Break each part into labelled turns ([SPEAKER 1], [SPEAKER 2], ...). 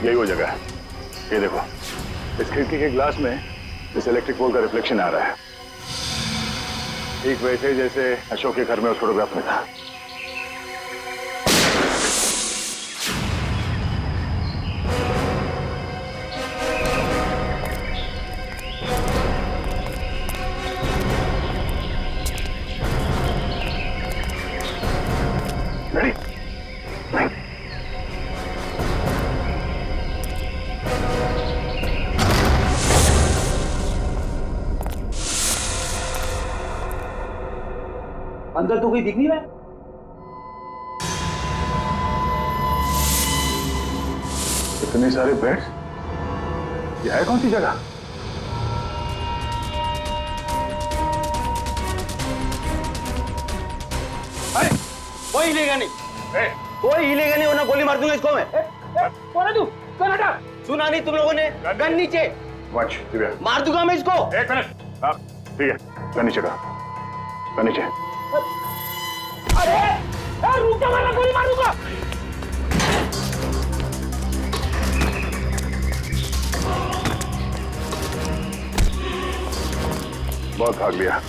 [SPEAKER 1] यही वो जगह है। ये देखो, इस खिड़की के ग्लास में इस इलेक्ट्रिक पोल का रिफ्लेक्शन आ रहा है, ठीक वैसे जैसे अशोक के घर में उस फोटोग्राफ में था।
[SPEAKER 2] अंदर तो कोई दिख नहीं रहा है।
[SPEAKER 1] इतने सारे बेड्स, ये है कौन सी जगह?
[SPEAKER 2] अरे कोई हिलेगा नहीं, कोई हिलेगा नहीं वरना गोली मार दूंगा इसको मैं। कौन है तू? कौन हटा? सुना नहीं तुम लोगों ने? गन नीचे।
[SPEAKER 1] वॉच दिव्या,
[SPEAKER 2] मार दूंगा मैं इसको।
[SPEAKER 1] एक मिनट। हाँ ठीक है, गन नीचे का, गन नीचे।
[SPEAKER 2] अरे रुक जा वरना गोली मार दूंगा।
[SPEAKER 1] बहुत भाग लिया,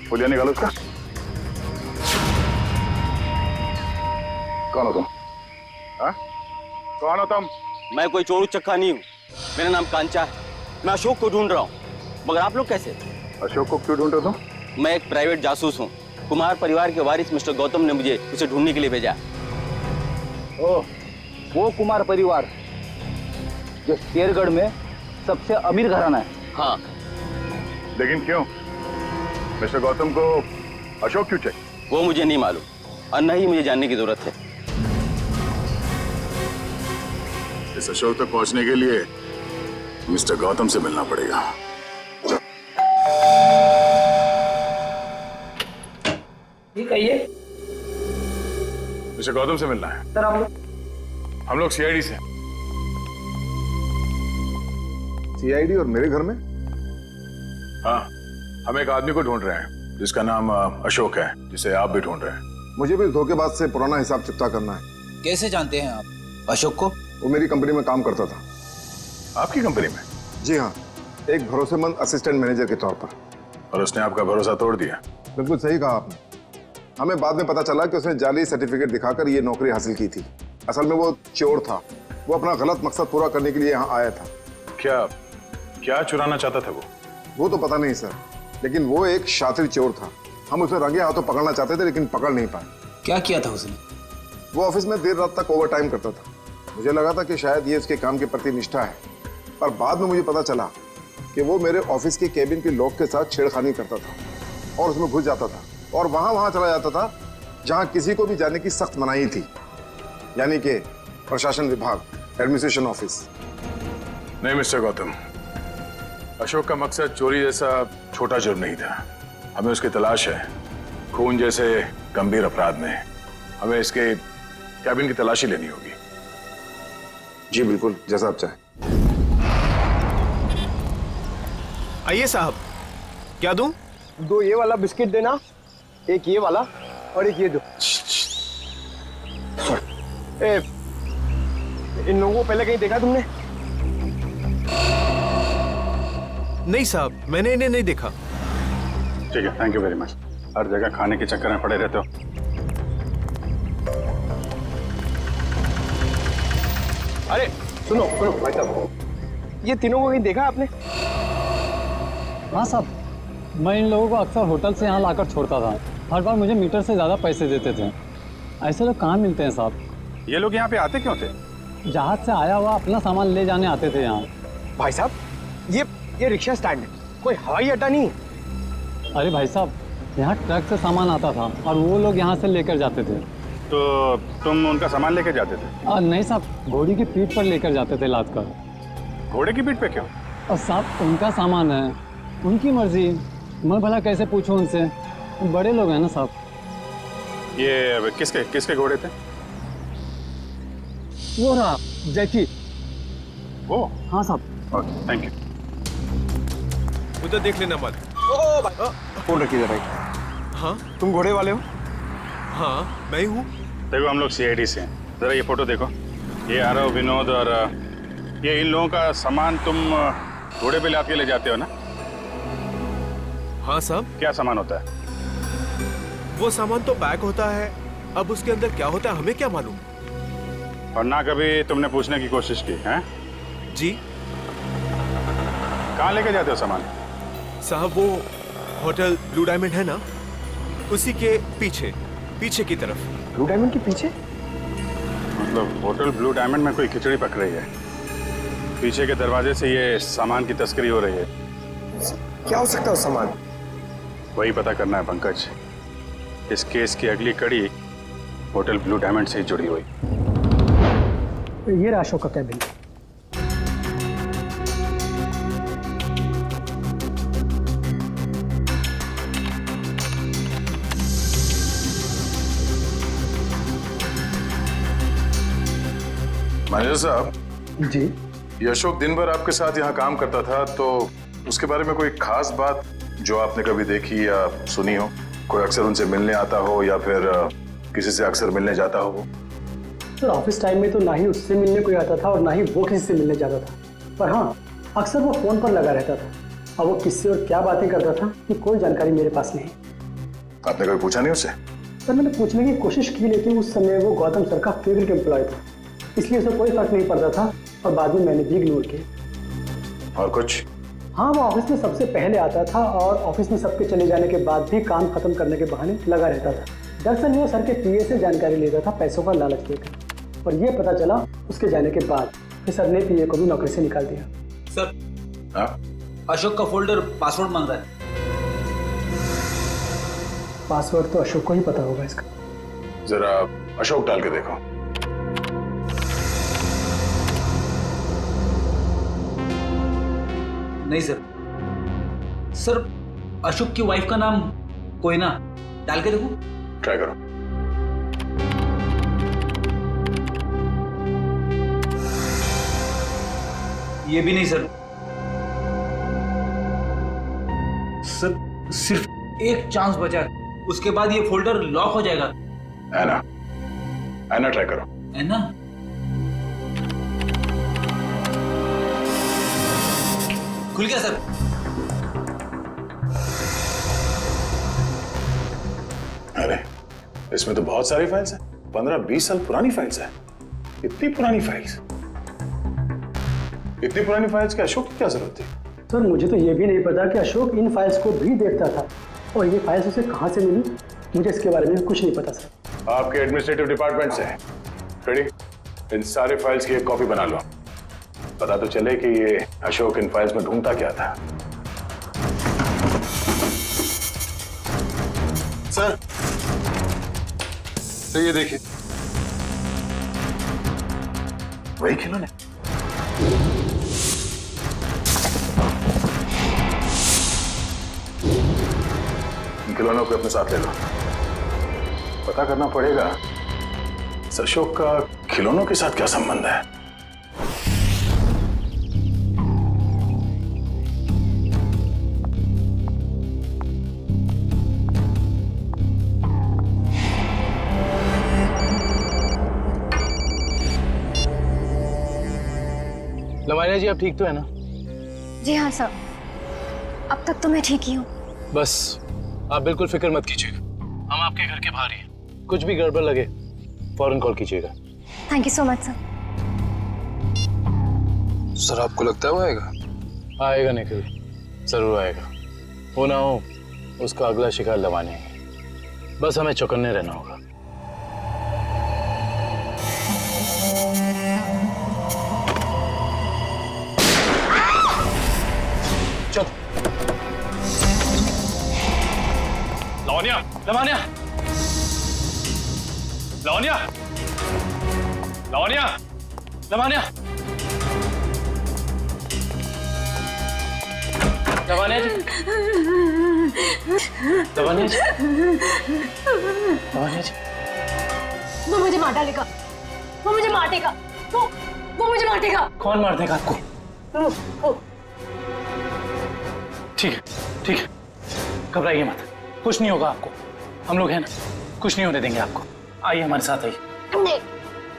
[SPEAKER 1] पुलिया निकालो उसका। कौन हो तुम? हाँ? कौन हो तुम?
[SPEAKER 2] मैं कोई चोर उचक्का नहीं हूँ, मेरा नाम कांचा है। मैं अशोक को ढूंढ रहा हूँ, मगर आप लोग कैसे?
[SPEAKER 1] अशोक को क्यों ढूंढ रहे हो तुम?
[SPEAKER 2] मैं एक प्राइवेट जासूस हूँ। कुमार परिवार के वारिस मिस्टर गौतम ने मुझे उसे ढूंढने के लिए भेजा।
[SPEAKER 3] ओह, वो कुमार परिवार जो शेरगढ़ में सबसे अमीर घराना है।
[SPEAKER 2] हाँ।
[SPEAKER 1] लेकिन क्यों? मिस्टर गौतम को अशोक क्यों चाहिए?
[SPEAKER 2] वो मुझे नहीं मालूम और न ही मुझे जानने की जरूरत है।
[SPEAKER 1] इस अशोक तक पहुंचने के लिए मिस्टर गौतम से मिलना पड़ेगा।
[SPEAKER 3] ठीक है, ये
[SPEAKER 1] मिस्टर गौतम से मिलना है।
[SPEAKER 3] सर
[SPEAKER 1] हम लोग सीआईडी से।
[SPEAKER 4] सीआईडी और मेरे घर में?
[SPEAKER 1] हाँ, हम एक आदमी को ढूंढ रहे हैं जिसका नाम अशोक है, जिसे आप भी ढूंढ रहे हैं।
[SPEAKER 4] मुझे भी धोखेबाज से पुराना हिसाब चुकता करना है।
[SPEAKER 3] कैसे जानते हैं आप अशोक को?
[SPEAKER 4] वो मेरी कंपनी में काम करता था।
[SPEAKER 1] आपकी कंपनी में?
[SPEAKER 4] जी हाँ, एक भरोसेमंद असिस्टेंट मैनेजर के तौर पर।
[SPEAKER 1] और उसने आपका भरोसा तोड़ दिया?
[SPEAKER 4] बिल्कुल सही कहा आपने। हमें बाद में पता चला कि उसने जाली सर्टिफिकेट दिखाकर ये नौकरी हासिल की थी। असल में वो चोर था, वो अपना गलत मकसद पूरा करने के लिए यहाँ आया था।
[SPEAKER 1] क्या क्या चुराना चाहता था
[SPEAKER 4] वो तो पता नहीं सर, लेकिन वो एक शातिर चोर था। हम उसे रंगे हाथों पकड़ना चाहते थे लेकिन पकड़ नहीं पाए।
[SPEAKER 3] क्या किया था उसने?
[SPEAKER 4] वो ऑफिस में देर रात तक ओवर टाइम करता था। मुझे लगा था कि शायद ये उसके काम के प्रति निष्ठा है, पर बाद में मुझे पता चला कि वो मेरे ऑफिस के केबिन के लॉक के साथ छेड़खानी करता था और उसमें घुस जाता था और वहां चला जाता था जहां किसी को भी जाने की सख्त मनाही थी, यानी कि प्रशासन विभाग, एडमिनिस्ट्रेशन ऑफिस।
[SPEAKER 1] नहीं मिस्टर गौतम, अशोक का मकसद चोरी जैसा छोटा जुर्म नहीं था। हमें उसकी तलाश है। खून जैसे गंभीर अपराध में हमें इसके कैबिन की तलाशी लेनी होगी।
[SPEAKER 4] जी बिल्कुल, जैसा आप चाहें।
[SPEAKER 5] आइए साहब, क्या दूं?
[SPEAKER 6] दो ये वाला बिस्किट देना, एक ये वाला और एक ये दो। इन लोगों को पहले कहीं देखा तुमने?
[SPEAKER 5] नहीं साहब, मैंने इन्हें नहीं देखा।
[SPEAKER 1] ठीक है, थैंक यू वेरी मच। हर जगह खाने के चक्कर में पड़े रहते हो।
[SPEAKER 6] अरे सुनो भाई साहब, ये तीनों को कहीं देखा आपने?
[SPEAKER 7] हाँ साहब, मैं इन लोगों को अक्सर होटल से यहाँ लाकर छोड़ता था। हर बार मुझे मीटर से ज़्यादा पैसे देते थे। ऐसे लोग कहाँ मिलते हैं साहब?
[SPEAKER 1] ये लोग यहाँ पे आते क्यों थे?
[SPEAKER 7] जहाज से आया हुआ अपना सामान ले जाने आते थे यहाँ।
[SPEAKER 6] भाई साहब, ये रिक्शा स्टैंड है, कोई हवाई अड्डा नहीं।
[SPEAKER 7] अरे भाई साहब, यहाँ ट्रक से सामान आता था और वो लोग यहाँ से लेकर जाते थे।
[SPEAKER 1] तो तुम उनका सामान लेकर जाते थे?
[SPEAKER 7] नहीं साहब, घोड़ी की पीठ पर लेकर जाते थे लाद कर।
[SPEAKER 1] घोड़े की पीठ पे क्यों?
[SPEAKER 7] और साहब, उनका सामान है, उनकी मर्जी। मैं भला कैसे पूछूं उनसे? बड़े लोग हैं ना साहब।
[SPEAKER 1] ये किसके घोड़े थे?
[SPEAKER 7] वो रहा जैकी।
[SPEAKER 1] वो?
[SPEAKER 7] हाँ साहब।
[SPEAKER 1] Okay, thank you.
[SPEAKER 5] उधर देख लेना मत।
[SPEAKER 6] फोन रखिए जरा।
[SPEAKER 5] हाँ
[SPEAKER 6] तुम घोड़े वाले हो?
[SPEAKER 5] हाँ, मैं हूँ।
[SPEAKER 1] देखो, हम लोग सीआईडी से हैं। जरा ये फोटो देखो।
[SPEAKER 8] ये आरव, विनोद और ये इन लोगों का सामान तुम घोड़े पे लाद के ले जाते हो ना?
[SPEAKER 5] हाँ साहब,
[SPEAKER 8] क्या सामान होता है?
[SPEAKER 5] वो सामान तो पैक होता है, अब उसके अंदर क्या होता है हमें क्या मालूम।
[SPEAKER 8] और ना कभी तुमने पूछने की कोशिश की है?
[SPEAKER 5] जी
[SPEAKER 8] कहाँ लेके जाते हो सामान?
[SPEAKER 5] साहब, वो होटल ब्लू डायमंड है ना, उसी के पीछे पीछे की तरफ।
[SPEAKER 6] ब्लू डायमंड के पीछे?
[SPEAKER 8] मतलब होटल ब्लू डायमंड में कोई खिचड़ी पक रही है, पीछे के दरवाजे से ये सामान की तस्करी हो रही है।
[SPEAKER 6] क्या हो सकता है उस सामान?
[SPEAKER 8] वही पता करना है पंकज। इस केस की अगली कड़ी होटल ब्लू डायमंड से ही जुड़ी हुई।
[SPEAKER 9] ये रहा अशोक का कैबिन।
[SPEAKER 1] मैनेजर साहब,
[SPEAKER 9] जी,
[SPEAKER 1] ये अशोक दिन भर आपके साथ यहाँ काम करता था, तो उसके बारे में कोई खास बात जो आपने कभी देखी या सुनी हो? कोई अक्सर उनसे मिलने आता हो या फिर किसी से अक्सर मिलने जाता हो?
[SPEAKER 9] सर ऑफिस टाइम में तो ना ही उससे मिलने कोई आता था और ना ही वो किसी से मिलने जाता था, पर हाँ अक्सर वो फोन पर लगा रहता था। अब वो किससे और क्या बातें करता था कि कोई जानकारी मेरे पास नहीं।
[SPEAKER 1] आपने कभी पूछा नहीं उससे?
[SPEAKER 9] सर मैंने पूछने की कोशिश की, लेकिन उस समय वो गौतम सर का फेवरेट एम्प्लॉय था, इसलिए उसे कोई फर्क नहीं पड़ता था और बाद में मैंने भी इग्नोर किया।
[SPEAKER 1] और कुछ?
[SPEAKER 9] हाँ, वो ऑफिस में सबसे पहले आता था और ऑफिस में सबके चले जाने के बाद भी काम खत्म करने के बहाने लगा रहता था। दरअसल वो सर के पीए से जानकारी लेता था पैसों का लालच देकर, और ये पता चला उसके जाने के बाद कि सर ने पीए को भी नौकरी से निकाल दिया।
[SPEAKER 3] सर,
[SPEAKER 1] हाँ?
[SPEAKER 3] अशोक का फोल्डर पासवर्ड मांग रहा है।
[SPEAKER 9] पासवर्ड तो अशोक को ही पता होगा इसका।
[SPEAKER 1] जरा अशोक डाल के देखो।
[SPEAKER 3] नहीं सर। सर, अशोक की वाइफ का नाम कोयना, डाल के देखो।
[SPEAKER 1] ट्राई करो।
[SPEAKER 3] ये भी नहीं सर। सर सिर्फ एक चांस बचा है, उसके बाद ये फोल्डर लॉक हो जाएगा।
[SPEAKER 1] ऐना, ऐना ट्राई करो।
[SPEAKER 3] है ना? खुल गया सर।
[SPEAKER 1] अरे इसमें तो बहुत सारी फाइल्स हैं, 15-20 साल पुरानी फाइल्स हैं। इतनी पुरानी फाइल्स, इतनी पुरानी फाइल्स के अशोक की क्या जरूरत थी?
[SPEAKER 9] सर मुझे तो ये भी नहीं पता कि अशोक इन फाइल्स को भी देखता था, और ये फाइल्स उसे कहाँ से मिली, मुझे इसके बारे में कुछ नहीं पता सर।
[SPEAKER 1] आपके एडमिनिस्ट्रेटिव डिपार्टमेंट से रेडी, इन सारे फाइल्स की एक कॉपी बना लो, पता तो चले कि ये अशोक इन फाइल्स में ढूंढता क्या था।
[SPEAKER 6] सर, तो ये देखिए,
[SPEAKER 1] वही खिलौने। इन खिलौनों को अपने साथ ले लो। पता करना पड़ेगा इस अशोक का खिलौनों के साथ क्या संबंध है।
[SPEAKER 7] लमानिया जी, आप ठीक तो है ना?
[SPEAKER 10] जी हाँ सर, अब तक तो मैं ठीक ही हूँ।
[SPEAKER 7] बस आप बिल्कुल फिक्र मत कीजिएगा, हम आपके घर के बाहर ही हैं। कुछ भी गड़बड़ लगे फौरन कॉल कीजिएगा।
[SPEAKER 10] Thank you so much sir.
[SPEAKER 6] Sir आपको लगता है वो आएगा?
[SPEAKER 7] आएगा निखिल, जरूर आएगा। हो ना हो उसका अगला शिकार लवाने है, बस हमें चौकन्ने रहना होगा। चल
[SPEAKER 5] लवनिया, लवनिया, लवनिया, लवनिया, लवनिया, लवनिया जी, लवनिया जी, लवनिया जी।
[SPEAKER 10] वो मुझे मार डालेगा, वो मुझे मार देगा, वो मुझे मार देगा।
[SPEAKER 7] कौन मार देगा आपको? ठीक है, ठीक है, घबराइए मत, कुछ नहीं होगा आपको। हम लोग हैं ना, कुछ नहीं होने देंगे आपको। आइए हमारे साथ आइए।
[SPEAKER 10] नहीं,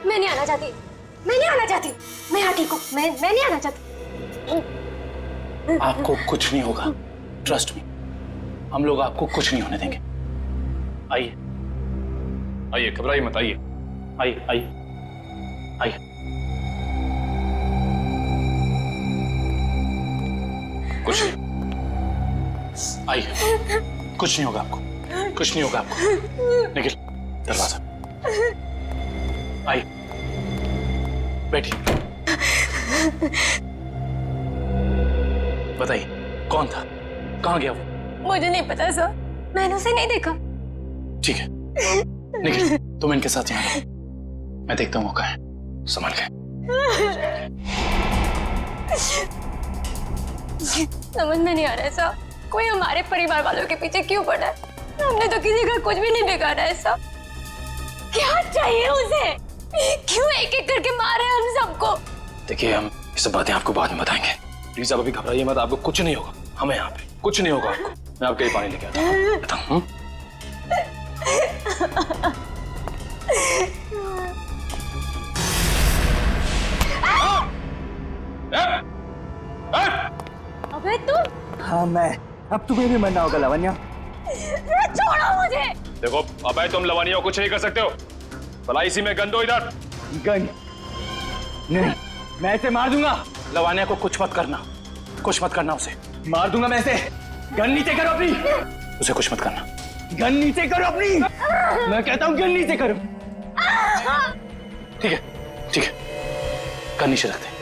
[SPEAKER 10] मैं नहीं आना चाहती। मैं नहीं आना चाहती, मैं यहाँ ठीक हूँ, मैं नहीं आना चाहती।
[SPEAKER 3] आपको कुछ नहीं होगा, ट्रस्ट मी, हम लोग आपको कुछ नहीं होने देंगे। आइए
[SPEAKER 1] आइए, घबराइए मत, आइए।
[SPEAKER 3] आइए आइए आइए। कुछ नहीं, आइए, कुछ नहीं होगा आपको, कुछ नहीं होगा आपको। निखिल, दरवाजा, आइए, बैठिए। बताइए कौन था, कहाँ गया वो?
[SPEAKER 10] मुझे नहीं पता सर, मैंने उसे नहीं देखा।
[SPEAKER 3] ठीक है निखिल, तुम इनके साथ यहाँ रहो, मैं देखता हूँ वो कहाँ है। संभाल के।
[SPEAKER 10] समझ में नहीं आ रहा है साहब, कोई हमारे परिवार वालों के पीछे क्यों पड़ा है? हमने तो किसी का कुछ भी नहीं बिगाड़ा है साहब। क्या चाहिए उसे? क्यों एक एक करके मारे हम सबको?
[SPEAKER 3] देखिए, हम ये सब बातें आपको बाद में बताएंगे। प्लीज आप अभी घबराइए मत, आपको कुछ नहीं होगा, हमें यहाँ पे कुछ नहीं होगा आपको। मैं आपके लिए पानी लेके आता हूँ, बताऊँ?
[SPEAKER 10] अबे तुम?
[SPEAKER 3] हाँ मैं, अब तुम्हें भी मरना होगा लावण्या।
[SPEAKER 10] छोड़ो मुझे।
[SPEAKER 1] देखो अबे, तुम लवानिया को कुछ नहीं कर सकते हो। भला इसी में गन दो इधर।
[SPEAKER 3] गन नहीं, मैं इसे मार दूंगा। लवानिया को कुछ मत करना, कुछ मत करना, उसे मार दूंगा मैं इसे। गन नीचे करो अपनी, उसे कुछ मत करना। गन नीचे करो अपनी, मैं कहता हूँ गन नीचे करो। ठीक है ठीक है, गन नीचे रखते।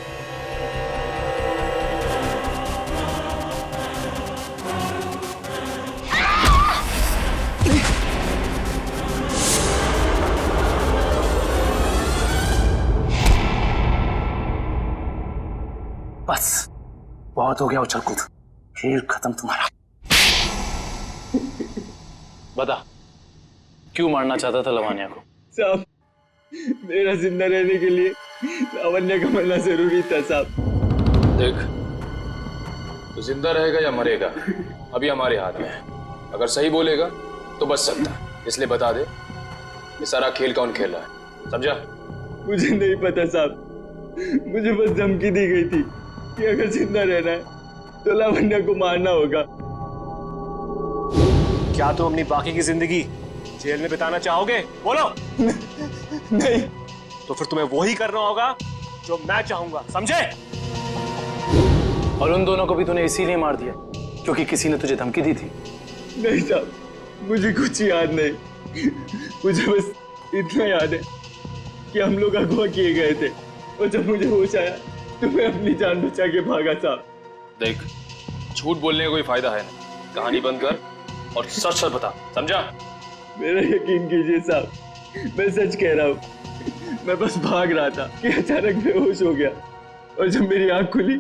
[SPEAKER 3] बस बहुत हो गया उछल कूद, खेल खत्म तुम्हारा। बता, क्यों मारना चाहता था लवानिया को?
[SPEAKER 2] साहब, मेरा जिंदा रहने के लिए लावण्या का मरना जरूरी था साहब।
[SPEAKER 1] देख, तो जिंदा रहेगा या मरेगा अभी हमारे हाथ में है। अगर सही बोलेगा तो बच सकता है, इसलिए बता दे ये सारा खेल कौन खेल रहा है, समझा?
[SPEAKER 2] मुझे नहीं पता साहब, मुझे बस धमकी दी गई थी कि अगर जिंदा रहना है तो लावण्या को मारना होगा।
[SPEAKER 6] क्या तुम अपनी बाकी की जिंदगी जेल में बिताना चाहोगे? बोलो।
[SPEAKER 2] नहीं।
[SPEAKER 6] तो फिर तुम्हें वही करना होगा जो मैं चाहूंगा, समझे?
[SPEAKER 3] और उन दोनों को भी तूने इसीलिए मार दिया क्योंकि किसी ने तुझे धमकी दी थी?
[SPEAKER 2] नहीं साहब, मुझे कुछ याद नहीं, मुझे बस इतना याद है कि हम लोग अगवा किए गए थे और जब मुझे होश आया तो मैं अपनी जान बचा के भागा साहब।
[SPEAKER 1] देख, झूठ बोलने का कोई फायदा है नहीं, कहानी बंद कर और सच सच बता, समझा?
[SPEAKER 2] मेरा यकीन कीजिए साहब, मैं सच कह रहा हूँ। मैं बस भाग रहा था कि अचानक बेहोश हो गया और जब मेरी आंख खुली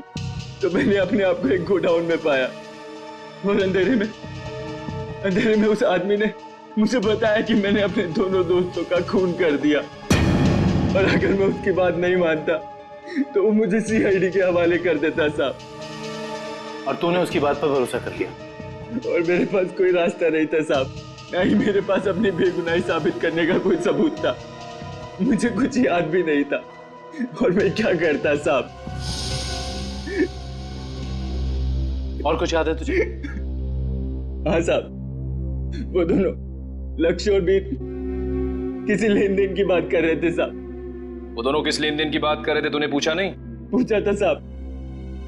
[SPEAKER 2] तो मैंने अपने आप को एक गोडाउन में पाया और अंधेरे में उस आदमी ने मुझे बताया कि मैंने अपने दोनों दोस्तों का खून कर दिया और अगर मैं उसकी बात नहीं मानता तो वो मुझे सीआईडी के हवाले कर देता साहब।
[SPEAKER 3] और तूने उसकी बात पर भरोसा कर लिया?
[SPEAKER 2] और मेरे पास कोई रास्ता नहीं था साहब, ना ही मेरे पास अपनी बेगुनाही साबित करने का कोई सबूत था। मुझे कुछ याद भी नहीं था और मैं क्या करता साहब।
[SPEAKER 3] और कुछ याद है तुझे?
[SPEAKER 2] हाँ साहब, वो दोनों लक्ष्य और बीर किसी लेन देन की बात कर रहे थे साहब।
[SPEAKER 1] वो दोनों किस लेन देन की बात कर रहे थे, तूने पूछा नहीं?
[SPEAKER 2] पूछा था साहब,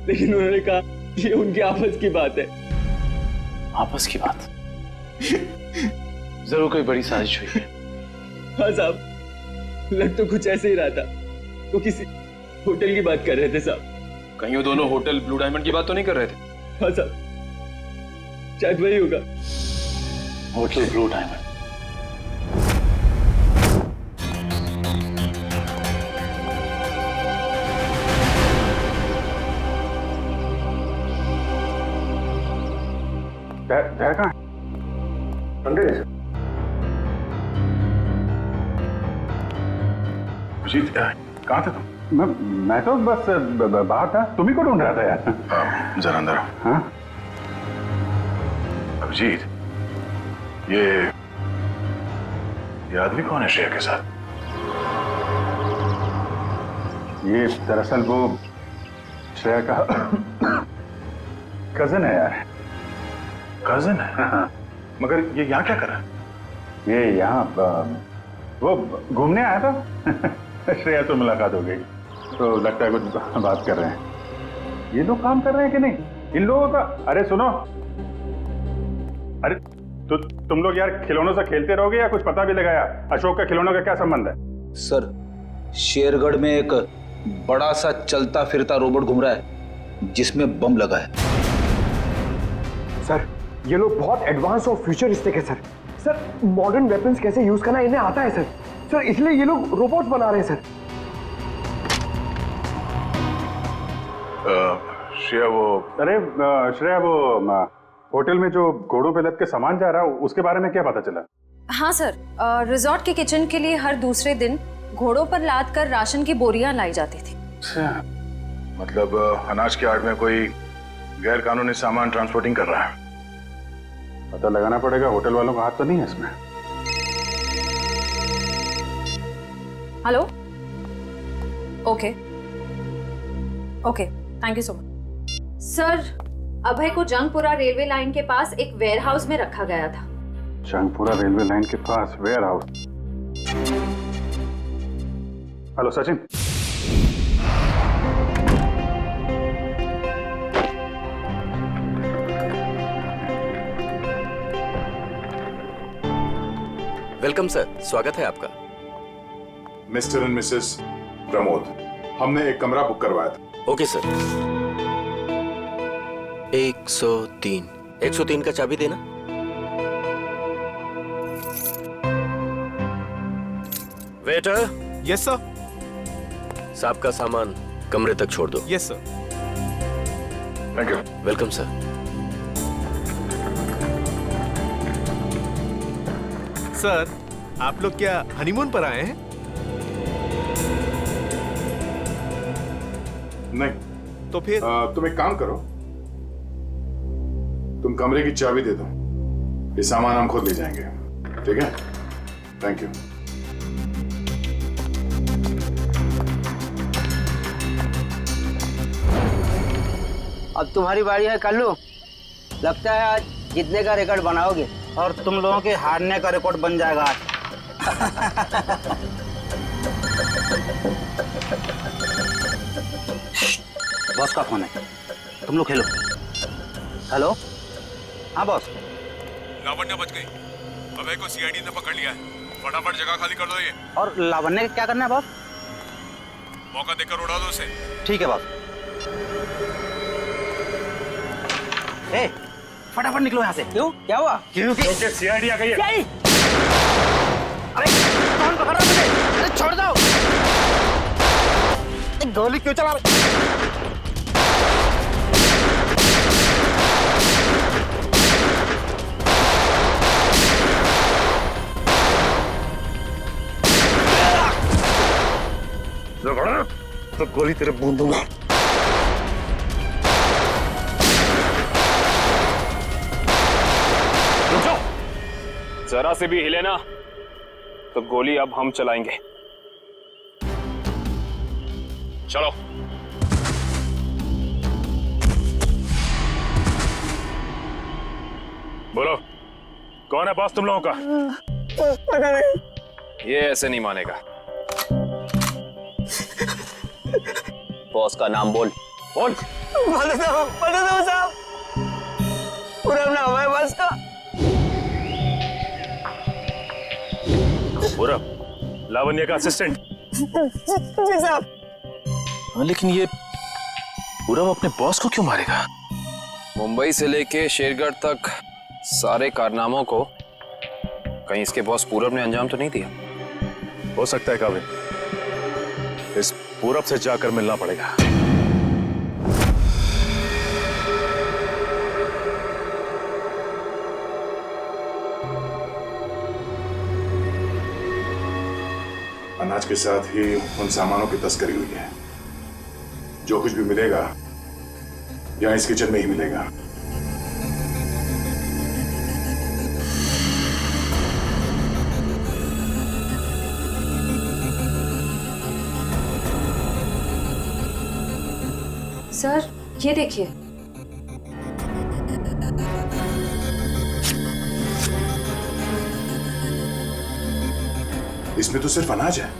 [SPEAKER 2] लेकिन उन्होंने कहा ये उनकी आपस की बात है।
[SPEAKER 3] आपस की बात? जरूर कोई बड़ी साजिश हुई है।
[SPEAKER 2] हाँ साहब, लग तो कुछ ऐसे ही रहा था। वो किसी होटल की बात कर रहे थे साहब।
[SPEAKER 1] कहीं वो दोनों होटल ब्लू डायमंड की बात तो नहीं कर रहे थे?
[SPEAKER 2] हाँ साहब, शायद वही होगा।
[SPEAKER 3] Hotel blue diamond.
[SPEAKER 8] कहाँ है? अंदर है।
[SPEAKER 1] अजीत, कहाँ थे तुम?
[SPEAKER 8] मैं तो बस बाहर था, तुम्ही को ढूंढ रहा था यार।
[SPEAKER 1] जरा अंदर आओ।
[SPEAKER 8] हाँ?
[SPEAKER 1] अभिजीत, ये आदमी कौन है श्रेया के साथ?
[SPEAKER 8] ये दरअसल वो श्रेया का कजन है यार।
[SPEAKER 1] कजन है?
[SPEAKER 8] हाँ।
[SPEAKER 1] मगर ये यहाँ क्या कर रहा है?
[SPEAKER 8] ये यहाँ वो घूमने आया था। श्रेया तो मुलाकात हो गई, तो लगता है कुछ बात कर रहे हैं। ये लोग काम कर रहे हैं कि नहीं इन लोगों का? अरे सुनो, अरे तो तुम लोग यार खिलौनों से खेलते रहोगे या कुछ पता भी लगाया? अशोक का खिलौनों का क्या संबंध है?
[SPEAKER 11] सर, शेरगढ़ में एक बड़ा सा चलता फिरता रोबोट घूम रहा है जिसमें बम लगा है।
[SPEAKER 6] सर, ये लोग बहुत एडवांस और फ्यूचरिस्टिक है सर। सर, मॉडर्न वेपन्स कैसे यूज करना इन्हें आता है सर। सर, इसलिए ये लोग रोबोट्स बना रहे हैं सर।
[SPEAKER 1] श्रेया
[SPEAKER 8] अरे श्रेया वो होटल में जो घोड़ों पे लद के सामान जा रहा है उसके बारे में क्या पता चला?
[SPEAKER 12] हाँ सर, रिजॉर्ट के किचन के लिए हर दूसरे दिन घोड़ों पर लाद कर राशन की बोरियां लाई जाती थी।
[SPEAKER 1] मतलब अनाज के आड़ में कोई गैर कानूनी सामान ट्रांसपोर्टिंग कर रहा है।
[SPEAKER 8] पता लगाना पड़ेगा, होटल वालों का हाथ तो नहीं है इसमें।
[SPEAKER 12] Hello, okay okay, thank you so much. Sir, Abhay को जंगपुरा रेलवे लाइन के पास एक वेयरहाउस में रखा गया था।
[SPEAKER 8] जंगपुरा रेलवे लाइन के पास warehouse? Hello Sachin.
[SPEAKER 5] Welcome sir, स्वागत है आपका।
[SPEAKER 4] मिस्टर एंड मिसेस प्रमोद, हमने एक कमरा बुक करवाया था।
[SPEAKER 5] Okay sir. 103 का चाबी देना। वेटर। Yes sir. साहब का सामान कमरे तक छोड़ दो।
[SPEAKER 4] Yes sir. Thank you.
[SPEAKER 5] Welcome sir. Sir, आप लोग क्या हनीमून पर आए हैं?
[SPEAKER 4] नहीं।
[SPEAKER 5] तो फिर
[SPEAKER 4] तुम एक काम करो, तुम कमरे की चाबी दे दो, ये सामान हम खुद ले जाएंगे। ठीक है? Thank you.
[SPEAKER 13] अब तुम्हारी बारी है कल्लू। लगता है आज जीतने का रिकॉर्ड बनाओगे और तुम लोगों के हारने का रिकॉर्ड बन जाएगा आज। बॉस का फोन है, तुम लोग खेलो। हेलो, हाँ बॉस।
[SPEAKER 5] लावण्य बच गई। अभय को सीआईडी ने पकड़ लिया है। फटाफट जगह खाली कर दो ये।
[SPEAKER 13] और लावण्य का क्या करना है बॉस?
[SPEAKER 5] मौका देकर उड़ा दो उसे।
[SPEAKER 13] ठीक है बॉस। ए, फटाफट निकलो यहाँ से। क्यों, क्या हुआ? क्योंकि
[SPEAKER 8] सीआईडी आ गई है।
[SPEAKER 13] अरे कौन पकड़ रहा है मुझे? अरे छोड़ दो। गोली क्यों चला रहे?
[SPEAKER 6] तो गोली तेरे बूंद दूंगा।
[SPEAKER 2] जरा से भी हिले ना तो गोली अब हम चलाएंगे। चलो।
[SPEAKER 8] बोलो, कौन है बॉस तुम लोगों का?
[SPEAKER 6] पता नहीं।
[SPEAKER 2] ये ऐसे नहीं मानेगा। बॉस का नाम बोल। बोल।
[SPEAKER 6] बता दो साहब। पूरा नाम हमारे बॉस का।
[SPEAKER 8] पूरब, लावण्य का असिस्टेंट।
[SPEAKER 6] जी साहब।
[SPEAKER 3] लेकिन ये पूरब अपने बॉस को क्यों मारेगा?
[SPEAKER 2] मुंबई से लेके शेरगढ़ तक सारे कारनामों को कहीं इसके बॉस पूरब ने अंजाम तो नहीं दिया?
[SPEAKER 1] हो सकता है काबिल, इस पूरब से जाकर मिलना पड़ेगा।
[SPEAKER 4] अनाज के साथ ही उन सामानों की तस्करी हुई है। जो कुछ भी मिलेगा यहाँ इस किचन में ही मिलेगा।
[SPEAKER 12] सर ये देखिए।
[SPEAKER 1] इसमें तो सिर्फ अनाज है।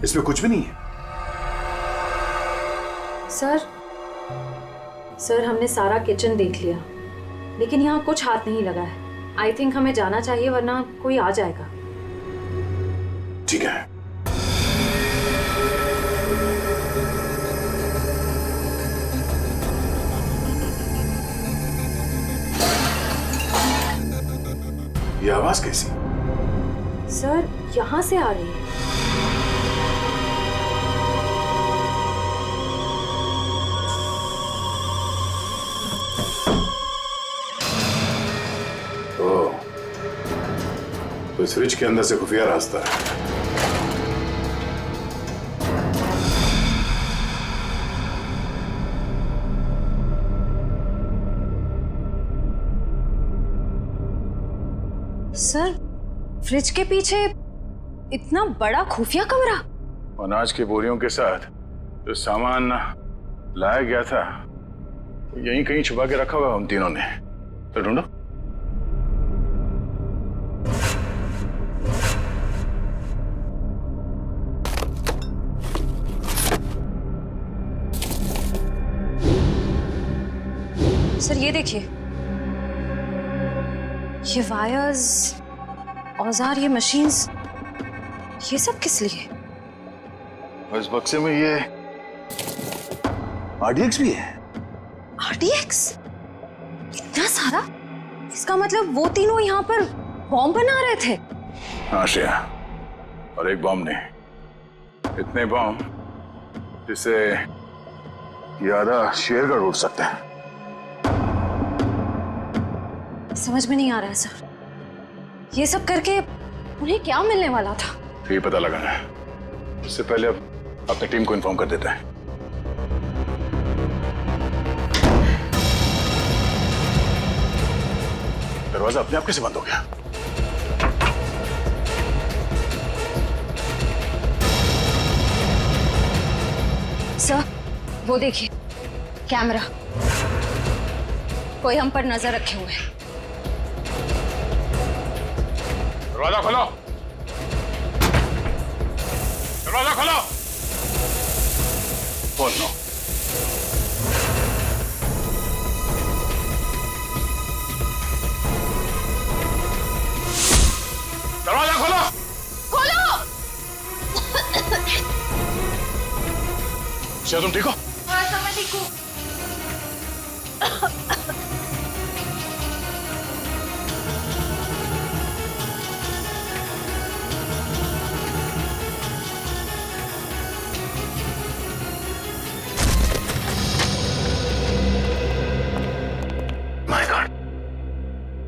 [SPEAKER 1] इसमें कुछ भी नहीं है।
[SPEAKER 12] सर हमने सारा किचन देख लिया, लेकिन यहाँ कुछ हाथ नहीं लगा है। आई थिंक हमें जाना चाहिए, वरना कोई आ जाएगा।
[SPEAKER 1] ठीक है। ये आवाज कैसी?
[SPEAKER 12] सर यहाँ से आ रही है।
[SPEAKER 1] तो इस फ्रिज के अंदर से खुफिया रास्ता है।
[SPEAKER 12] सर फ्रिज के पीछे इतना बड़ा खुफिया कमरा।
[SPEAKER 1] अनाज की बोरियों के साथ जो सामान लाया गया था यहीं कहीं छुपा के रखा हुआ उन तीनों ने। तो ढूंढो।
[SPEAKER 12] सर ये देखिए, ये वायर्स, औजार, ये मशीन्स, ये सब किस लिए?
[SPEAKER 1] और इस बक्से में ये RDX भी है।
[SPEAKER 12] RDX? इतना सारा? इसका मतलब वो तीनों यहाँ पर बॉम्ब बना रहे थे।
[SPEAKER 1] हाँ श्रेया, और एक बॉम्ब नहीं, इतने बॉम्ब जिससे ये आधा शेरगढ़ उड़ सकता है।
[SPEAKER 12] समझ में नहीं आ रहा है सर, ये सब करके उन्हें क्या मिलने वाला था?
[SPEAKER 1] ये पता लगाना है। उससे पहले अब अपनी टीम को इन्फॉर्म कर देता है। दरवाजा अपने आप कैसे बंद हो गया?
[SPEAKER 12] सर वो देखिए, कैमरा, कोई हम पर नजर रखे हुए है।
[SPEAKER 1] दरवाजा खोलो, दरवाजा खोलो। बोलो। दरवाजा खोलो।
[SPEAKER 10] खोलो।
[SPEAKER 1] क्या तुम ठीक हो?
[SPEAKER 10] हाँ सर मैं ठीक हूँ।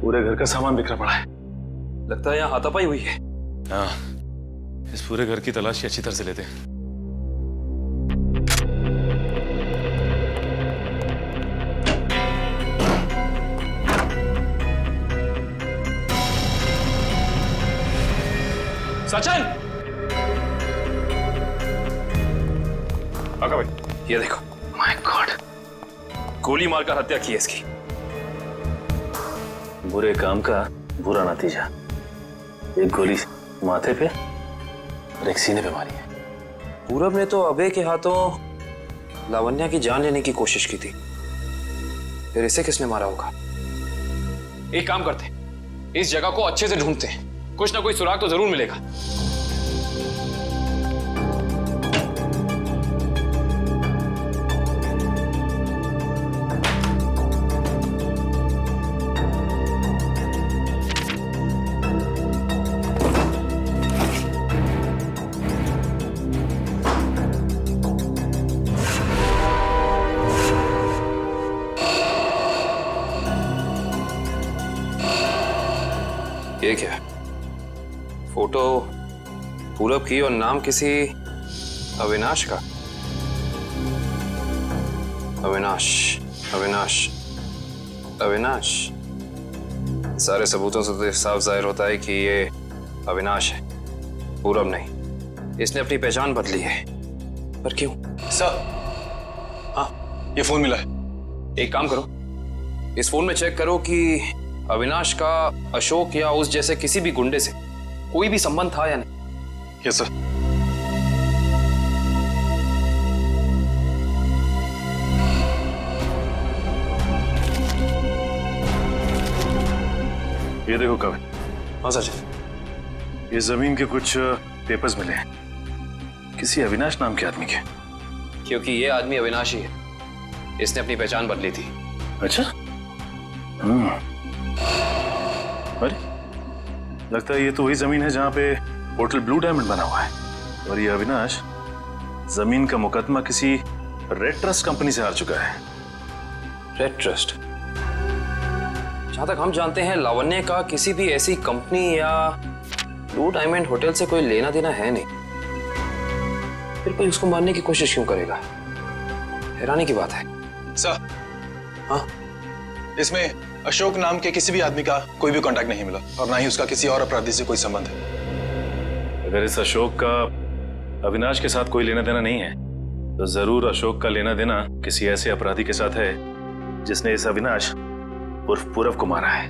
[SPEAKER 1] पूरे घर का सामान बिखरा पड़ा है।
[SPEAKER 14] लगता है यहाँ हाथापाई हुई है।
[SPEAKER 15] हाँ, इस पूरे घर की तलाशी अच्छी तरह से लेते हैं।
[SPEAKER 14] सचिन!
[SPEAKER 1] आका भाई,
[SPEAKER 14] ये देखो। माय गॉड, गोली मारकर हत्या की है इसकी।
[SPEAKER 15] बुरे काम का बुरा नतीजा। एक गोली माथे पे और एक सीने पे मारी है।
[SPEAKER 14] पूरब ने तो अभय के हाथों लावण्या की जान लेने की कोशिश की थी, फिर इसे किसने मारा होगा? एक काम करते, इस जगह को अच्छे से ढूंढते हैं, कुछ ना कोई सुराग तो जरूर मिलेगा। ये क्या है? फोटो पूरब की और नाम किसी अविनाश का। अविनाश, अविनाश, अविनाश। सारे सबूतों से तो साफ जाहिर होता है कि ये अविनाश है, पूरब नहीं। इसने अपनी पहचान बदली है, पर क्यों?
[SPEAKER 16] सर, हाँ, ये फोन मिला है।
[SPEAKER 14] एक काम करो, इस फोन में चेक करो कि अविनाश का अशोक या उस जैसे किसी भी गुंडे से कोई भी संबंध था या नहीं।
[SPEAKER 16] Yes sir.
[SPEAKER 8] ये देखो कविन।
[SPEAKER 14] हाँ सर।
[SPEAKER 8] ये जमीन के कुछ पेपर्स मिले हैं, किसी अविनाश नाम के आदमी के।
[SPEAKER 14] क्योंकि ये आदमी अविनाश ही है, इसने अपनी पहचान बदली थी।
[SPEAKER 8] अच्छा। अरे लगता है ये तो वही जमीन है जहां पे होटल ब्लू डायमंड बना हुआ है, और ये अविनाश जमीन का मुकदमा किसी रेड ट्रस्ट कंपनी से हार चुका है।
[SPEAKER 14] Red trust? जहां तक हम जानते हैं लावण्य का किसी भी ऐसी कंपनी या ब्लू डायमंड होटल से कोई लेना देना है नहीं, फिर कोई उसको मारने की कोशिश क्यों करेगा? हैरानी की बात है।
[SPEAKER 16] सर,
[SPEAKER 14] हाँ,
[SPEAKER 16] इसमें अशोक नाम के किसी भी आदमी का कोई भी कांटेक्ट नहीं मिला, और ना ही उसका किसी और अपराधी से कोई संबंध है।
[SPEAKER 8] अगर इस अशोक का अविनाश के साथ कोई लेना देना नहीं है, तो जरूर अशोक का लेना देना किसी ऐसे अपराधी के साथ है जिसने इस अविनाश उर्फ पूरब को मारा है।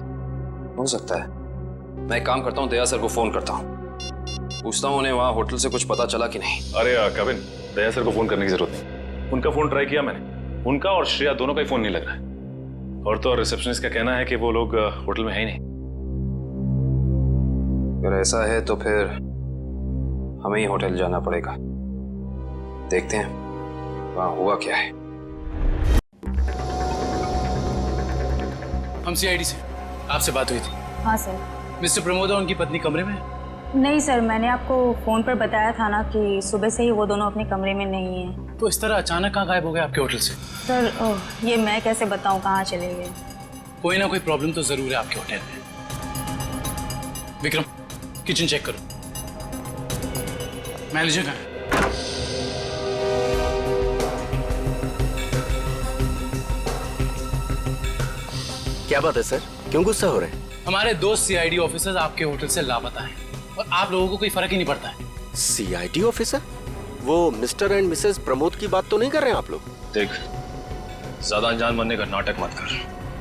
[SPEAKER 14] हो सकता है। मैं एक काम करता हूँ, दया सर को फोन करता हूँ, पूछता हूँ उन्हें वहां होटल से कुछ पता चला कि नहीं।
[SPEAKER 8] अरे कविन, दया सर को फोन करने की जरूरत नहीं। उनका फोन ट्राई किया मैंने, उनका और श्रेया दोनों का ही फोन नहीं लग रहा है। और तो और रिसेप्शनिस्ट का कहना है कि वो लोग होटल में है ही नहीं।
[SPEAKER 14] अगर ऐसा है तो फिर हमें ही होटल जाना पड़ेगा। देखते हैं वहां हुआ क्या है।
[SPEAKER 3] हम सीआईडी से, आपसे बात हुई थी।
[SPEAKER 12] हाँ सर।
[SPEAKER 3] मिस्टर प्रमोद और उनकी पत्नी कमरे में?
[SPEAKER 12] नहीं सर, मैंने आपको फोन पर बताया था ना कि सुबह से ही वो दोनों अपने कमरे में नहीं हैं।
[SPEAKER 3] तो इस तरह अचानक कहाँ गायब हो गए आपके होटल से?
[SPEAKER 12] सर ये मैं कैसे बताऊं कहाँ चले गए।
[SPEAKER 3] कोई ना कोई प्रॉब्लम तो जरूर है आपके होटल में। विक्रम, किचन चेक करो। मैनेजर कहाँ है?
[SPEAKER 17] क्या बात है सर, क्यों गुस्सा हो रहे हैं?
[SPEAKER 3] हमारे दो सीआईडी ऑफिसर्स आपके होटल से लापता हैं और आप लोगों को कोई फर्क ही नहीं पड़ता है।
[SPEAKER 17] CID officer? वो मिस्टर एंड मिसेस प्रमोद की बात तो नहीं कर रहे हैं आप लोग?
[SPEAKER 16] देख, ज्यादा अनजान बनने का नाटक मत कर,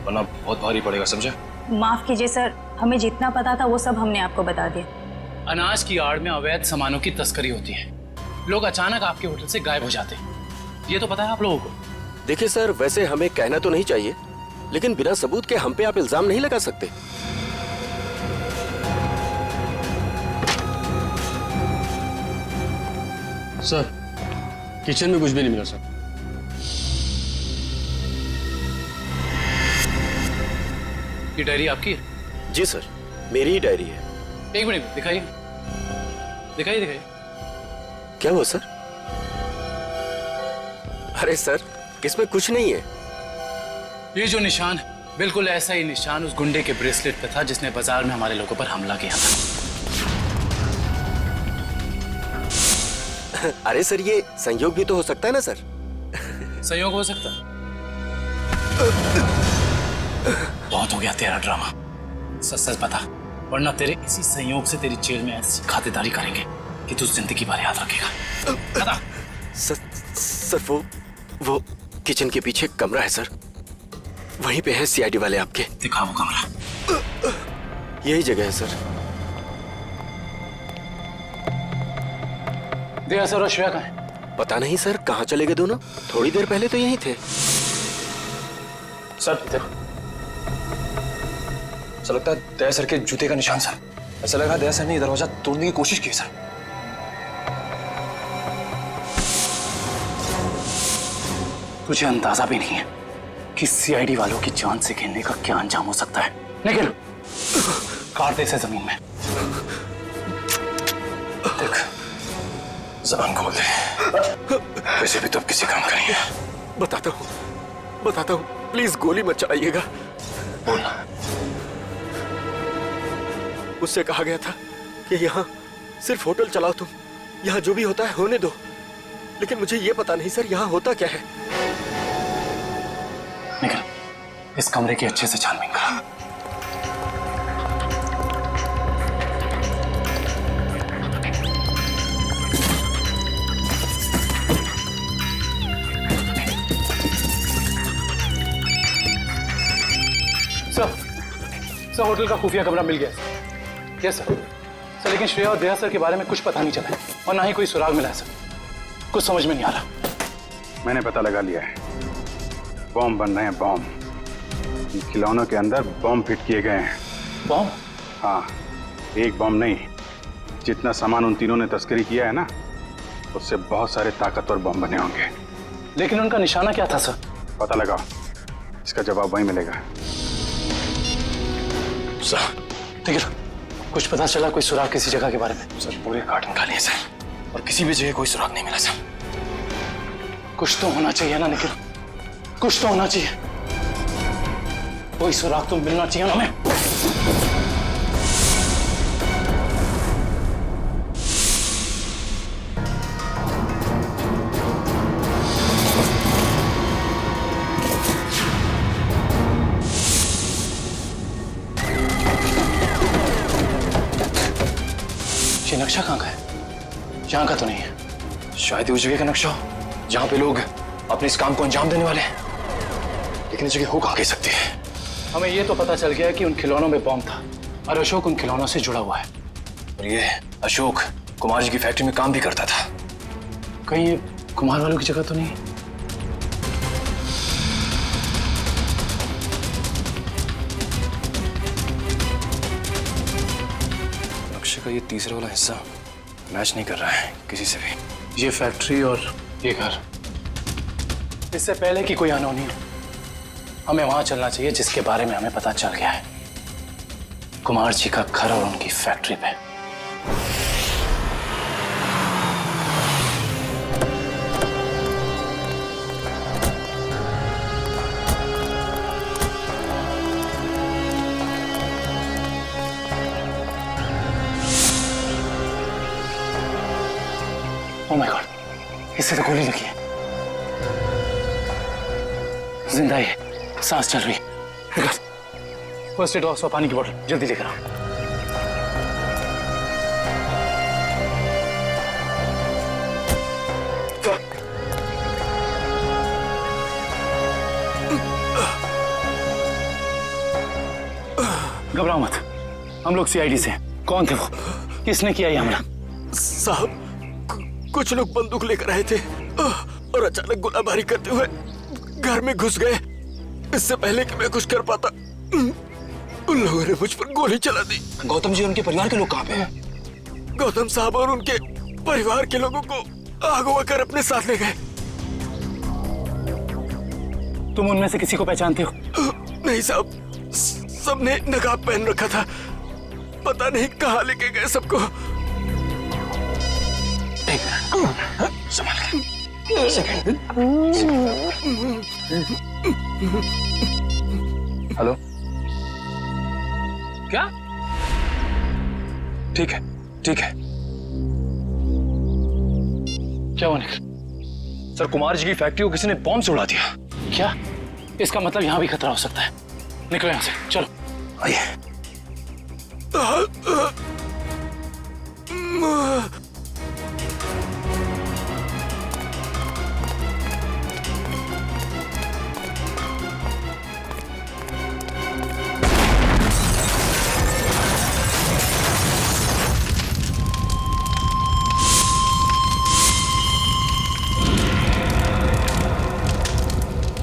[SPEAKER 16] वरना बहुत भारी पड़ेगा, समझे?
[SPEAKER 12] माफ कीजिए सर, हमें जितना पता था वो सब हमने आपको बता दिया।
[SPEAKER 3] अनाज की आड़ में अवैध सामानों की तस्करी होती है, लोग अचानक आपके होटल से गायब हो जाते हैं, ये तो पता है आप लोगों को।
[SPEAKER 17] देखिए सर, वैसे हमें कहना तो नहीं चाहिए, लेकिन बिना सबूत के हम पे आप इल्जाम नहीं लगा सकते।
[SPEAKER 2] सर, किचन में कुछ भी नहीं मिला सर।
[SPEAKER 3] ये डायरी आपकी है?
[SPEAKER 17] जी सर, मेरी ही डायरी है।
[SPEAKER 3] एक मिनट दिखाइए, दिखाइए दिखाइए।
[SPEAKER 17] क्या हुआ सर? अरे सर, इसमें कुछ नहीं है।
[SPEAKER 3] ये जो निशान है, बिल्कुल ऐसा ही निशान उस गुंडे के ब्रेसलेट पे था जिसने बाजार में हमारे लोगों पर हमला किया था।
[SPEAKER 17] अरे सर, ये संयोग भी तो हो सकता है ना सर?
[SPEAKER 3] संयोग हो सकता है? बहुत हो गया तेरा ड्रामा, सच सच बता, वरना तेरे इसी संयोग से तेरी जेल में ऐसी खातिरदारी करेंगे कि तू जिंदगी भर याद रखेगा। बता।
[SPEAKER 17] सर वो किचन के पीछे कमरा है सर, वहीं पे है सीआईडी वाले आपके।
[SPEAKER 3] दिखा वो कमरा।
[SPEAKER 17] यही जगह है सर।
[SPEAKER 3] दया सर और श्रेया कहाँ है?
[SPEAKER 17] पता नहीं सर, कहाँ चले गए दोनों? थोड़ी देर पहले तो यहीं थे।
[SPEAKER 16] सर इधर, ऐसा लगता है दया सर के जूते का निशान सर। ऐसा लग रहा है दया सर ने दरवाजा तोड़ने की कोशिश की सर।
[SPEAKER 3] तुझे अंदाजा भी नहीं है कि सीआईडी वालों की जान से खेलने का क्या अंजाम हो सकता है। निकल, काट दे इसे जमीन में। देख, जबान खोल दे, वैसे भी तो अब किसी काम करेंगे।
[SPEAKER 17] बताता हूँ, प्लीज गोली मत चलाइएगा।
[SPEAKER 3] बोलना।
[SPEAKER 17] उससे कहा गया था कि यहाँ सिर्फ होटल चलाओ तुम, यहाँ जो भी होता है होने दो। लेकिन मुझे ये पता नहीं सर यहाँ होता क्या है।
[SPEAKER 3] निकल, इस कमरे की अच्छे से छानबीन करा। सर होटल का खुफिया कमरा मिल गया। Yes sir. सर लेकिन श्रेया और दया सर के बारे में कुछ पता नहीं चला है और ना ही कोई सुराग मिला है सर। कुछ समझ में नहीं आ रहा।
[SPEAKER 8] मैंने पता लगा लिया है, बॉम्ब बन रहे हैं, बॉम्ब। इन खिलौनों के अंदर बॉम्ब फिट किए गए हैं।
[SPEAKER 3] बॉम्ब?
[SPEAKER 8] हाँ, एक बॉम्ब नहीं, जितना सामान उन तीनों ने तस्करी किया है ना, उससे बहुत सारे ताकतवर बॉम्ब बने होंगे।
[SPEAKER 3] लेकिन उनका निशाना क्या था सर?
[SPEAKER 8] पता लगाओ, इसका जवाब वहीं मिलेगा।
[SPEAKER 3] सर ठीक है, कुछ पता चला कोई सुराग किसी जगह के बारे में?
[SPEAKER 14] सर पूरे कार्टन खाली है सर, और किसी भी जगह कोई सुराग नहीं मिला सर।
[SPEAKER 3] कुछ तो होना चाहिए ना निखिल, कुछ तो होना चाहिए। कोई सुराग तो मिलना चाहिए ना हमें। ये नक्शा कहाँ का है? यहाँ का तो नहीं है।
[SPEAKER 14] शायद उस जगह का नक्शा हो जहाँ पे लोग अपने इस काम को अंजाम देने वाले हैं, लेकिन इस जगह हो कहाँ कह सकती है।
[SPEAKER 3] हमें ये तो पता चल गया कि उन खिलौनों में बॉम्ब था और अशोक उन खिलौनों से जुड़ा हुआ है।
[SPEAKER 14] और ये अशोक कुमार जी की फैक्ट्री में काम भी करता था।
[SPEAKER 3] कहीं ये कुमार वालों की जगह तो नहीं?
[SPEAKER 14] नक्शे का ये तीसरा वाला हिस्सा मैच नहीं कर रहा है किसी से भी।
[SPEAKER 3] ये फैक्ट्री और ये घर, इससे पहले कि कोई अनहोनी हो, हमें वहां चलना चाहिए जिसके बारे में हमें पता चल गया है, कुमार जी का घर और उनकी फैक्ट्री पे। ओह माय गॉड, इससे तो गोली लगी है। जिंदा है, सांस चल रही है। फर्स्ट एड बॉक्स और पानी की बोतल जल्दी लेकर आओ। घबराओ मत, हम लोग सीआईडी से। कौन थे वो? किसने किया ये हमला?
[SPEAKER 17] साहब, कुछ लोग बंदूक लेकर आए थे और अचानक गोलाबारी करते हुए घर में घुस गए। इससे पहले कि मैं कुछ कर पाता, उन लोगों ने मुझ पर गोली चला दी।
[SPEAKER 14] गौतम जी और उनके परिवार के लोग कहाँ पे हैं?
[SPEAKER 17] गौतम साहब और उनके परिवार के लोगों को अगवा कर अपने साथ ले गए।
[SPEAKER 3] तुम उनमें से किसी को पहचानते हो?
[SPEAKER 17] नहीं साहब, सबने नकाब पहन रखा था। पता नहीं कहाँ लेके गए सबको।
[SPEAKER 14] संभाल के। हेलो,
[SPEAKER 3] क्या?
[SPEAKER 14] ठीक है, ठीक है।
[SPEAKER 3] क्या हुआ निखिल?
[SPEAKER 14] सर, कुमार जी की फैक्ट्री को किसी ने बॉम्ब से उड़ा दिया।
[SPEAKER 3] क्या? इसका मतलब यहाँ भी खतरा हो सकता है। निकलो यहाँ से, चलो।
[SPEAKER 14] आइए।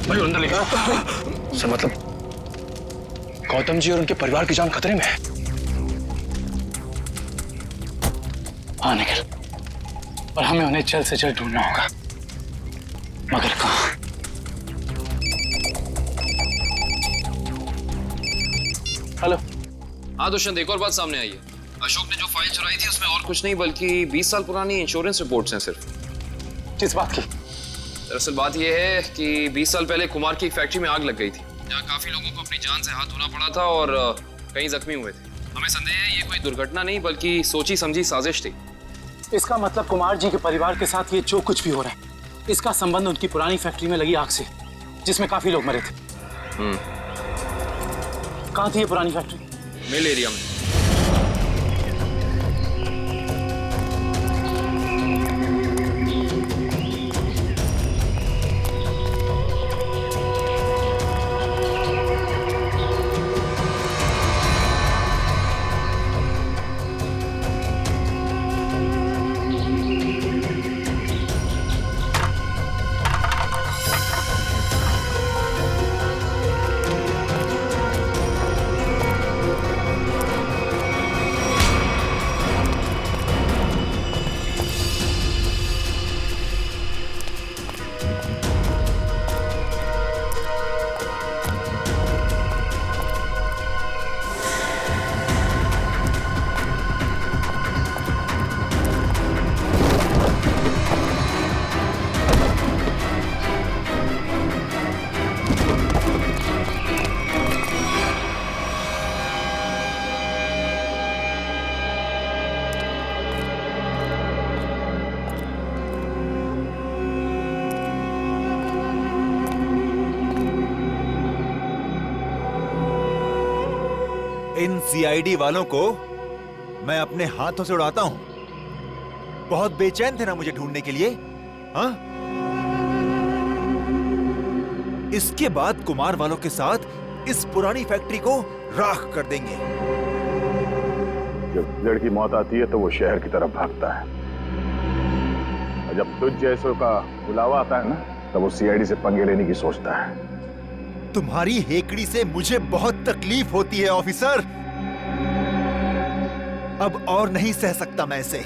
[SPEAKER 14] भाई अंदर लेकर। सर मतलब गौतम जी और उनके परिवार की जान खतरे में है।
[SPEAKER 3] हाँ निखिल, और हमें उन्हें जल्द से जल्द ढूंढना होगा, मगर कहाँ? हेलो।
[SPEAKER 14] हाँ दुष्यंत, एक और बात सामने आई है। अशोक ने जो फाइल चुराई थी उसमें और कुछ नहीं बल्कि 20 साल पुरानी इंश्योरेंस रिपोर्ट्स हैं सिर्फ।
[SPEAKER 3] किस बात की?
[SPEAKER 14] दरअसल बात यह है कि 20 साल पहले कुमार की एक फैक्ट्री में आग लग गई थी, जहाँ काफी लोगों को अपनी जान से हाथ धोना पड़ा था और कई जख्मी हुए थे। हमें संदेह है ये कोई दुर्घटना नहीं बल्कि सोची समझी साजिश थी।
[SPEAKER 3] इसका मतलब कुमार जी के परिवार के साथ ये जो कुछ भी हो रहा है, इसका संबंध उनकी पुरानी फैक्ट्री में लगी आग से, जिसमें काफी लोग मरे थे। कहाँ थी ये पुरानी फैक्ट्री?
[SPEAKER 14] मिल एरिया में।
[SPEAKER 18] इन सीआईडी वालों को मैं अपने हाथों से उड़ाता हूं। बहुत बेचैन थे ना मुझे ढूंढने के लिए, हाँ? इसके बाद कुमार वालों के साथ इस पुरानी फैक्ट्री को राख कर देंगे।
[SPEAKER 1] जब लड़की मौत आती है तो वो शहर की तरफ भागता है, और जब तुझ जैसों का बुलावा आता है ना, तब वो सीआईडी से पंगे लेने की सोचता है।
[SPEAKER 18] तुम्हारी हेकड़ी से मुझे बहुत तकलीफ होती है ऑफिसर। अब और नहीं सह सकता मैं इसे।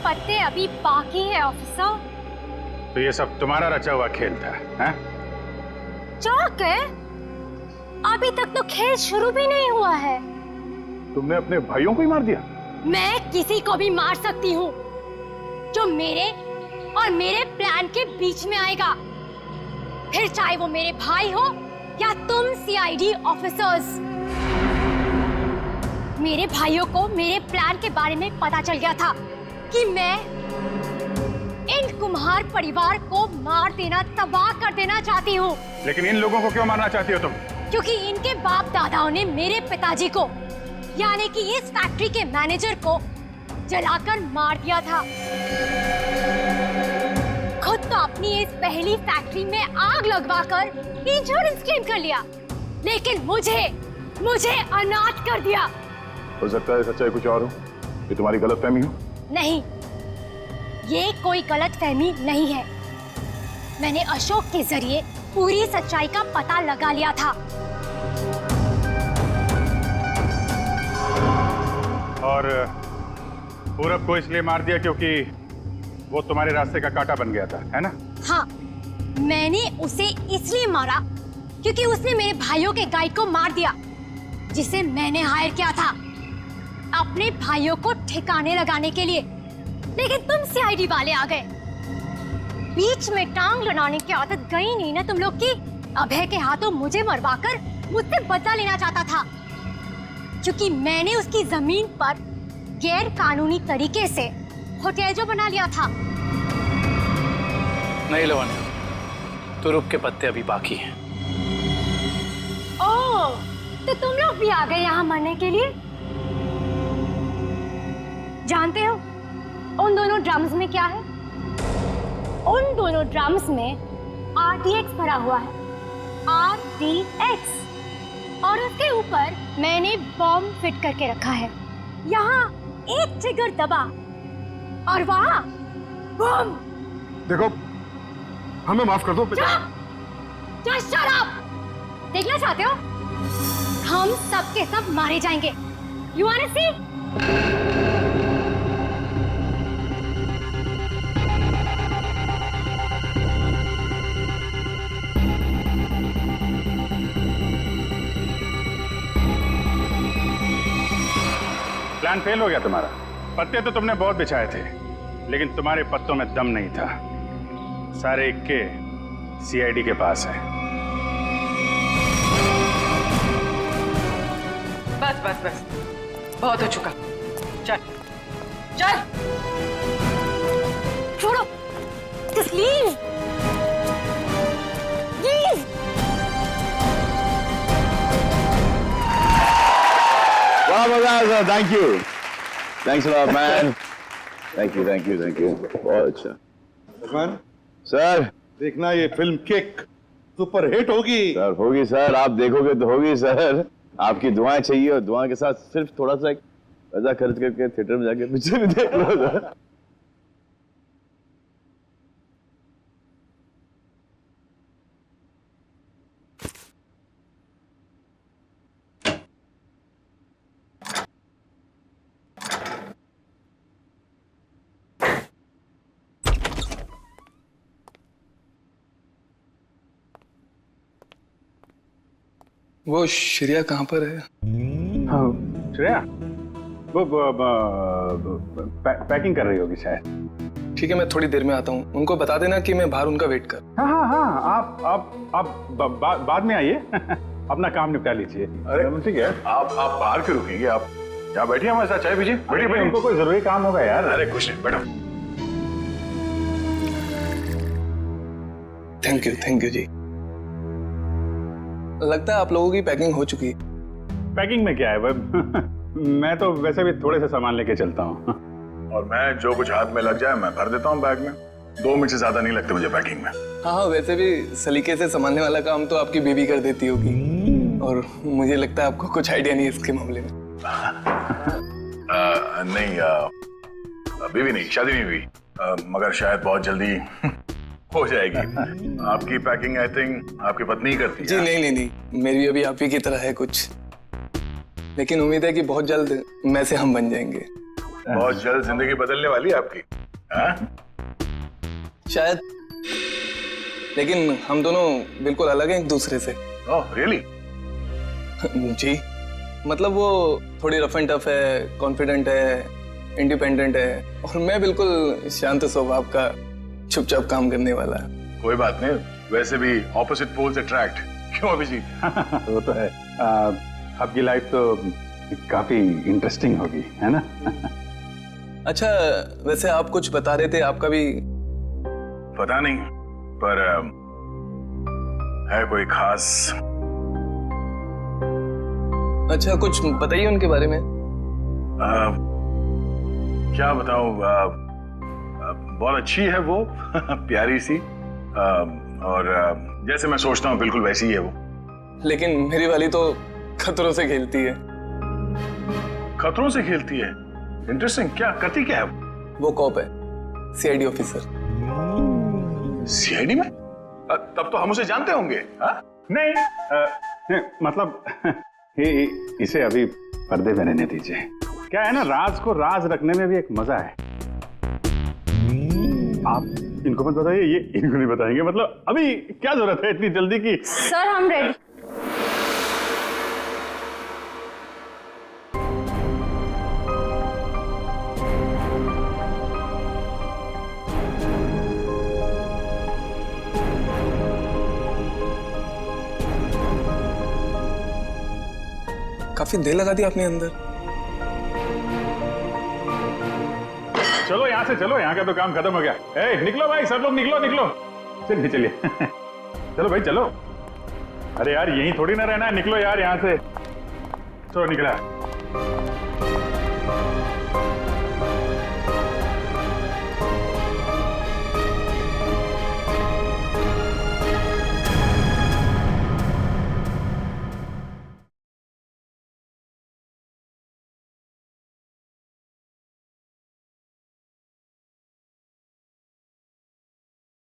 [SPEAKER 10] पत्ते अभी बाकी है ऑफिसर।
[SPEAKER 1] तो ये सब तुम्हारा रचा हुआ खेल था, हैं?
[SPEAKER 10] चौक है, अभी तक तो खेल शुरू भी नहीं हुआ है।
[SPEAKER 1] तुमने अपने भाइयों को ही मार दिया?
[SPEAKER 10] मैं किसी को भी मार सकती हूँ जो मेरे और मेरे प्लान के बीच में आएगा, फिर चाहे वो मेरे भाई हो या तुम सीआईडी ऑफिसर्स। मेरे भाइयों को मेरे प्लान के बारे में पता चल गया था कि मैं इन कुम्हार परिवार को मार देना, तबाह कर देना चाहती हूँ।
[SPEAKER 1] लेकिन इन लोगों को क्यों मारना चाहती हो तुम?
[SPEAKER 10] क्योंकि इनके बाप दादाओं ने मेरे पिताजी को, यानी कि इस फैक्ट्री के मैनेजर को जलाकर मार दिया था। खुद तो अपनी इस पहली फैक्ट्री में आग लगवाकर इंश्योरेंस क्लेम कर लिया, लेकिन मुझे अनाथ कर दिया।
[SPEAKER 1] हो सकता है सच्चाई कुछ और हो, ये तुम्हारी गलतफहमी हो।
[SPEAKER 10] नहीं, ये कोई गलतफहमी नहीं है। मैंने अशोक के जरिए पूरी सच्चाई का पता लगा लिया था।
[SPEAKER 1] और पूरब को इसलिए मार दिया क्योंकि वो तुम्हारे रास्ते का कांटा बन गया था, है ना?
[SPEAKER 10] हाँ, मैंने उसे इसलिए मारा क्योंकि उसने मेरे भाइयों के गाइड को मार दिया, जिसे मैंने हायर किया था अपने भाइयों को ठिकाने लगाने के लिए, लेकिन तुम सीआईडी वाले आ गए। बीच में टांग लड़ाने की आदत गई नहीं ना तुम लोग की। अभय के हाथों मुझे मरवाकर मुझसे बदला लेना चाहता था, क्योंकि मैंने उसकी जमीन पर गैर कानूनी तरीके से होटल जो बना लिया था।
[SPEAKER 3] नहीं लवानिया, तुरुप के पत्ते अभी बाकी हैं।
[SPEAKER 10] ओह, तो तुम लोग भी आ गए यहाँ मरने के लिए। जानते हो उन दोनों ड्रम्स में क्या है? उन दोनों ड्रम्स में RDX भरा हुआ है, RDX, और उसके ऊपर मैंने बॉम्ब फिट करके रखा है। यहाँ एक ट्रिगर दबा और वहाँ बॉम्ब।
[SPEAKER 6] देखो, हमें माफ कर दो।
[SPEAKER 10] Just shut up! देखना चाहते हो? हम सब के सब मारे जाएंगे। You wanna see?
[SPEAKER 8] Plan fail हो गया तुम्हारा। पत्ते तो तुमने बहुत बिछाए थे, लेकिन तुम्हारे पत्तों में दम नहीं था। सारे इक्के सीआईडी के पास है।
[SPEAKER 19] बस बस बस, बहुत हो चुका। चल चल,
[SPEAKER 10] छोड़ो, just leave. Leave.
[SPEAKER 20] वाह मजा आया, thank you, thanks a lot man, thank you thank you thank you, बहुत अच्छा।
[SPEAKER 21] भगवान
[SPEAKER 20] सर,
[SPEAKER 21] देखना ये फिल्म किक सुपर हिट होगी।
[SPEAKER 20] सर होगी सर, आप देखोगे तो होगी सर। आपकी दुआएं चाहिए, और दुआ के साथ सिर्फ थोड़ा सा पैसा खर्च करके थिएटर में जाके पिक्चर भी देख लो सर।
[SPEAKER 16] वो श्रेया कहाँ पर है?
[SPEAKER 8] हाँ, श्रेया वो पैकिंग कर रही होगी शायद।
[SPEAKER 16] ठीक है, मैं थोड़ी देर में आता हूँ। उनको बता देना कि मैं बाहर उनका वेट कर।
[SPEAKER 8] हाँ हाँ हाँ, आप बाद में आइए। अपना काम निपटा लीजिए।
[SPEAKER 1] अरे ठीक है, आप बाहर क्यों रुकेंगे? आप यहाँ बैठिए, हमारे साथ चाय पीजिए। बैठिए बैठिए,
[SPEAKER 8] उनको कोई जरूरी काम होगा यार।
[SPEAKER 1] अरे कुछ नहीं, बैठो।
[SPEAKER 16] थैंक यू जी। लगता है आप लोगों की पैकिंग हो चुकी है।
[SPEAKER 8] पैकिंग में क्या है? मैं तो वैसे भी थोड़े से सामान लेके चलता हूँ।
[SPEAKER 1] और मैं जो कुछ हाथ में लग जाए मैं भर देता हूँ बैग में। 2 मिनट से ज्यादा नहीं लगते मुझे पैकिंग में।
[SPEAKER 16] हाँ, वैसे भी सलीके से संभालने वाला काम तो आपकी बेबी कर देती होगी, और मुझे लगता है आपको कुछ आइडिया नहीं है इसके मामले में।
[SPEAKER 1] नहीं, बेबी नहीं, शादी नहीं हुई, मगर शायद बहुत जल्दी हो जाएगी। आपकी पैकिंग आई थिंक आपकी पत्नी ही करती है।
[SPEAKER 16] जी नहीं, मेरी अभी आप ही की तरह है कुछ, लेकिन उम्मीद है कि बहुत जल्द मैं से हम बन जाएंगे।
[SPEAKER 1] बहुत जल्द जिंदगी बदलने वाली है आपकी।
[SPEAKER 16] शायद, लेकिन हम दोनों बिल्कुल अलग हैं एक दूसरे से।
[SPEAKER 1] Oh really?
[SPEAKER 16] जी, मतलब वो थोड़ी रफ एंड टफ है, कॉन्फिडेंट है, इंडिपेंडेंट है, और मैं बिल्कुल शांत स्वभाव का, चुपचाप काम करने वाला।
[SPEAKER 1] कोई बात नहीं, वैसे भी ऑपोजिट पोल्स अट्रैक्ट, क्यों अभिजीत?
[SPEAKER 8] वो तो है। आपकी लाइफ तो काफी इंटरेस्टिंग होगी, है ना?
[SPEAKER 16] अच्छा, वैसे आप कुछ बता रहे थे, आपका भी?
[SPEAKER 1] पता नहीं, पर है कोई खास?
[SPEAKER 16] अच्छा, कुछ बताइए उनके बारे में।
[SPEAKER 1] क्या बताऊं, बहुत अच्छी है वो। प्यारी सी, और जैसे मैं सोचता हूँ बिल्कुल वैसी ही है वो।
[SPEAKER 16] लेकिन मेरी वाली तो खतरों से खेलती है।
[SPEAKER 1] खतरों से खेलती है? इंटरेस्टिंग। क्या करती क्या है
[SPEAKER 16] वो? कॉप है, सीआईडी ऑफिसर।
[SPEAKER 1] सीआईडी में? तब तो हम उसे जानते होंगे।
[SPEAKER 8] नहीं, मतलब इसे अभी पर्दे में रहने दीजिए। क्या है ना, राज को राज रखने में भी एक मजा है। आप इनको मत बताइए, ये इनको नहीं बताएंगे। मतलब अभी क्या जरूरत है इतनी जल्दी की?
[SPEAKER 10] सर हम रेडी।
[SPEAKER 16] काफी देर लगा दी आपने अंदर।
[SPEAKER 8] चलो यहाँ से चलो, यहाँ का तो काम खत्म हो गया। ए, निकलो भाई, सब लोग निकलो निकलो। चलिए चलिए चलो भाई चलो। अरे यार यहीं थोड़ी ना रहना है, निकलो यार यहाँ से। चलो निकला।